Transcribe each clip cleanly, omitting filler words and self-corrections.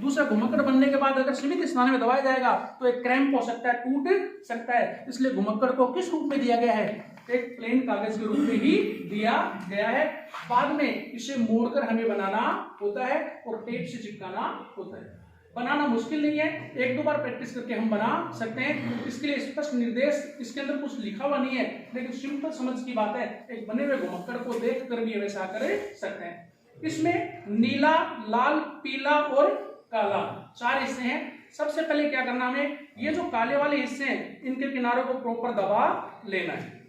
दूसरा घुमक्कड़ बनने के बाद अगर सीमित स्थान में दबाया जाएगा तो एक क्रैम्प हो सकता है, टूट सकता है। इसलिए घुमक्कड़ को किस रूप में दिया गया है? एक प्लेन कागज के रूप में ही दिया गया है। बाद में इसे मोड़कर हमें बनाना होता है और टेप से चिपकाना होता है। बनाना मुश्किल नहीं है, एक दो बार प्रैक्टिस करके हम बना सकते हैं। इसके लिए स्पष्ट निर्देश इसके अंदर कुछ लिखा हुआ नहीं है, लेकिन सिंपल समझ की बात है, एक बने हुए घुमक्कड़ को देख कर भी वैसा कर सकते हैं। इसमें नीला, लाल, पीला और काला 4 हिस्से हैं। सबसे पहले क्या करना हमें, ये जो काले वाले हिस्से हैं इनके किनारों को प्रॉपर दबा लेना है।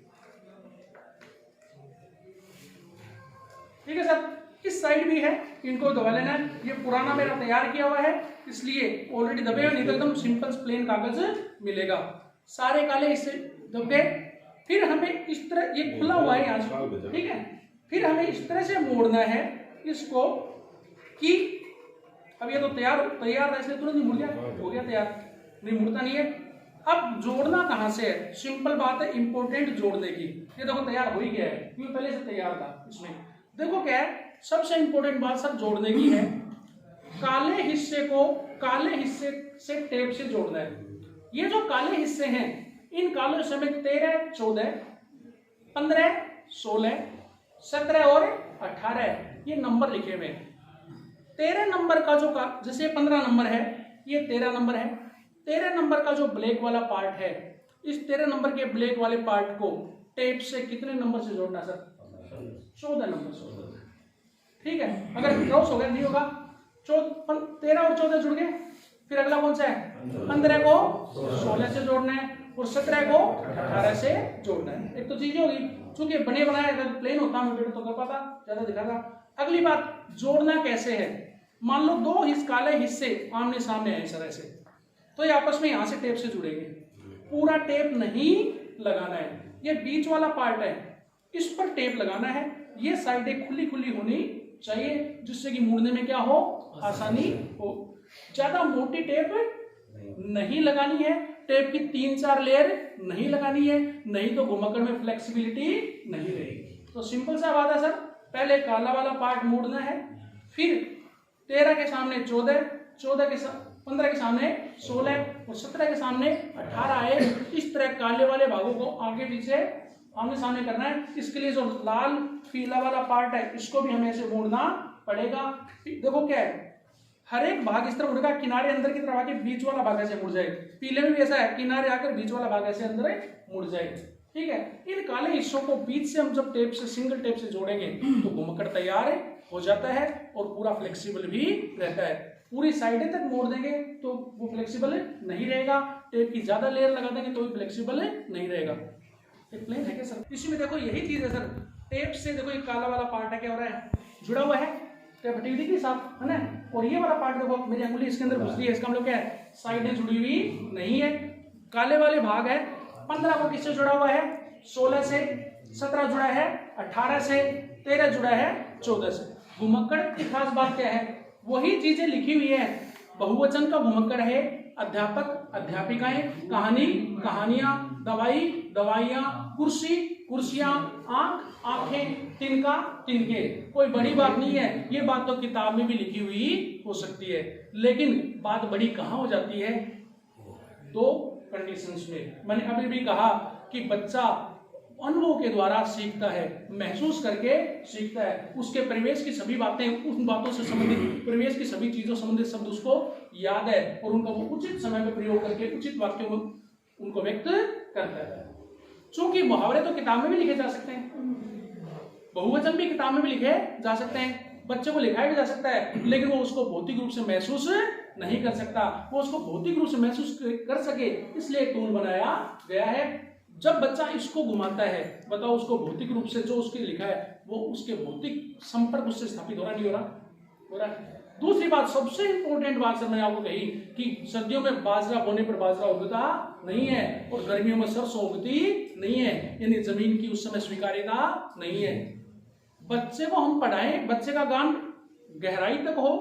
ठीक है सर, इस साइड भी है, इनको दबा लेना है। ये पुराना मेरा तैयार किया हुआ है, इसलिए ऑलरेडी दबे हुए, नहीं तो एकदम सिंपल प्लेन कागज मिलेगा। सारे काले हिस्से दब गए। फिर हमें इस तरह, ये खुला हुआ है यहाँ से, ठीक है, फिर हमें इस तरह से मोड़ना है इसको कि अब ये तो तैयार था, इसलिए तुरंत ही मुड़ गया, हो गया तैयार, नहीं मुड़ता नहीं है। अब जोड़ना कहां से है? सिंपल बात है, इंपॉर्टेंट जोड़ने की। ये देखो तैयार हो ही गया है, क्योंकि पहले से तैयार था। इसमें देखो क्या है, सबसे इंपॉर्टेंट बात सर जोड़ने की है, काले हिस्से को काले हिस्से से टेप से जोड़ना है। ये जो काले हिस्से हैं, इन काले हिस्से में 13, 14, 15, 16, 17 और 18 ये नंबर लिखे हुए हैं। 13 नंबर का जो जैसे 15 नंबर है, ये 13 नंबर है। 13 नंबर का जो ब्लैक वाला पार्ट है, इस 13 नंबर के ब्लैक वाले पार्ट को टेप से कितने नंबर से जोड़ना सर? 14 नंबर से। ठीक है, अगर क्रॉस हो गया नहीं होगा, 13 और 14 जुड़ गए। फिर अगला कौन सा है? 15 को 16 से जोड़ना है और 17 को 18 से जोड़ना है। एक तो चीज होगी, चूंकि बने बनाए अगर प्लेन होता मैं तो कर पाता, ज्यादा दिखाता। अगली बात, जोड़ना कैसे है? मान लो 2 काले हिस्से आमने सामने है इस तरह से, तो ये आपस में यहां से टेप से जुड़ेंगे। पूरा टेप नहीं लगाना है, ये बीच वाला पार्ट है, इस पर टेप लगाना है। ये साइडें खुली खुली होनी चाहिए, जिससे कि मुड़ने में क्या हो, आसानी हो। ज्यादा मोटी टेप नहीं लगानी है, टेप की 3-4 लेयर नहीं लगानी है, नहीं तो घुमक्कड़ में फ्लेक्सिबिलिटी नहीं रहेगी। तो सिंपल सा बात है सर, पहले काला वाला पार्ट मोड़ना है, फिर 13 के सामने 14, 15 के सामने 16 और 17 के सामने 18 आए। इस तरह काले वाले भागों को आगे पीछे आमने सामने करना है। इसके लिए जो लाल पीला वाला पार्ट है, इसको भी हमें ऐसे मोड़ना पड़ेगा। देखो क्या है, हर एक भाग इस तरह मुड़ेगा, किनारे अंदर की तरफ आके बीच वाला भाग ऐसे मुड़ जाए। पीले में भी ऐसा है, किनारे आकर बीच वाला भाग ऐसे अंदर मुड़ जाए। ठीक है, इन काले हिस्सों को बीच से हम जब टेप से, सिंगल टेप से जोड़ेंगे तो घुमक्कड़ तैयार हो जाता है और पूरा फ्लेक्सिबल भी रहता है। पूरी साइडें तक मोड़ देंगे तो वो फ्लेक्सिबल नहीं रहेगा, टेप की ज्यादा लेयर लगा देंगे तो भी फ्लेक्सिबल नहीं रहेगा। एक प्लेन है क्या सर? इसी में देखो यही चीज है सर, टेप से देखो ये काला वाला पार्ट है, क्या हो रहा है, जुड़ा हुआ है टेप हटी के साथ, है ना। और ये वाला पार्ट देखो, मेरी अंगुली इसके अंदर घुस रही है, इसका मतलब क्या है, साइडें जुड़ी हुई नहीं है। काले वाले भाग है, 15 को किससे जुड़ा हुआ है, 16 से, 17 जुड़ा है 18 से, 13 जुड़ा है 14 से। घुमक्कड़ की खास बात क्या है, वही चीजें लिखी हुई है। बहुवचन का घुमक्कड़ है, अध्यापक अध्यापिकाएं, कहानी कहानियां, दवाई दवाइयां, कुर्सी कुर्सियां, आंख आंखें, तिनका तिनके। कोई बड़ी बात नहीं है, ये बात तो किताब में भी लिखी हुई हो सकती है, लेकिन बात बड़ी कहां हो जाती है, 2 कंडीशंस में। मैंने अभी भी कहा कि बच्चा अनुभव के द्वारा सीखता है, महसूस करके सीखता है। उसके परिवेश की सभी बातें, उन बातों से संबंधित, परिवेश की सभी चीजों संबंधित शब्द उसको याद है और उनका वो उचित समय में प्रयोग करके उचित वाक्यों में उनको व्यक्त करता है। चूंकि मुहावरे तो किताब में भी लिखे जा सकते हैं, बहुवचन भी किताब में भी लिखे जा सकते हैं, बच्चे को लिखाया भी जा सकता है, लेकिन वो उसको भौतिक रूप से महसूस नहीं कर सकता। वो उसको भौतिक रूप से महसूस कर सके, इसलिए एक टूल बनाया गया है। जब बच्चा इसको घुमाता है, बताओ उसको भौतिक रूप से जो उसके लिखा है वो उसके भौतिक संपर्क उससे स्थापित हो रहा नहीं हो रहा? हो रहा है। दूसरी बात, सबसे इंपॉर्टेंट बात सर मैंने आपको कही कि सर्दियों में बाजरा बोने पर बाजरा उगता नहीं है और गर्मियों में सरसों उगती नहीं है, यानी जमीन की उस समय स्वीकार्यता नहीं है। बच्चे को हम पढ़ाएं, बच्चे का ज्ञान गहराई तक हो,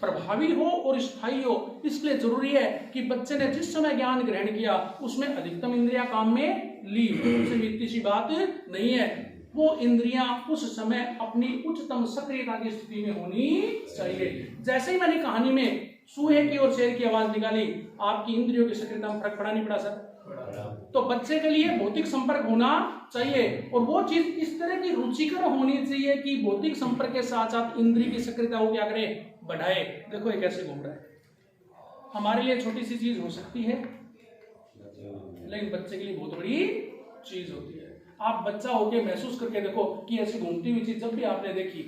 प्रभावी हो और स्थायी हो। इसलिए जरूरी है कि बच्चे ने जिस समय ज्ञान ग्रहण किया उसमें अधिकतम इंद्रियां काम में ली, उससे इतनी सी बात नहीं है। वो इंद्रियां उस समय अपनी उच्चतम सक्रियता की स्थिति में होनी चाहिए। जैसे ही मैंने कहानी में चूहे की और शेर की आवाज निकाली, आपकी इंद्रियों की सक्रियता में फर्क पड़ा नहीं पड़ा सर? तो बच्चे के लिए भौतिक संपर्क होना चाहिए और वो चीज इस तरह की रुचिकर होनी चाहिए कि भौतिक संपर्क के साथ साथ इंद्रिय की सक्रियता को क्या करे, बढ़ाए। देखो ये कैसे घूम रहा है। हमारे लिए छोटी सी चीज हो सकती है लेकिन बच्चे के लिए बहुत बड़ी चीज होती है। आप बच्चा होके महसूस करके देखो कि ऐसी घूमती हुई चीज जब भी आपने देखी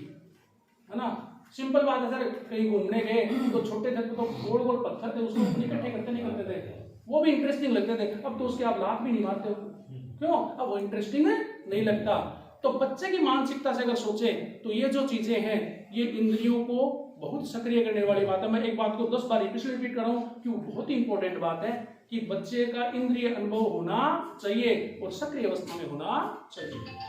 है ना, सिंपल बात है सर, कहीं घूमने गए तो छोटे थे तो गोल गोल पत्थर थे उसको इकट्ठे करते नहीं करते थे, वो भी इंटरेस्टिंग लगते थे। अब तो उसके आप लाभ भी नहीं मारते हो, क्यों? अब वो इंटरेस्टिंग नहीं लगता। तो बच्चे की मानसिकता से अगर सोचे तो ये जो चीजें हैं ये इंद्रियों को बहुत सक्रिय करने वाली बात है। मैं एक बात को 10 बार इसलिए रिपीट कर रहा हूँ कि वो बहुत ही इंपॉर्टेंट बात है कि बच्चे का इंद्रिय अनुभव होना चाहिए और सक्रिय अवस्था में होना चाहिए।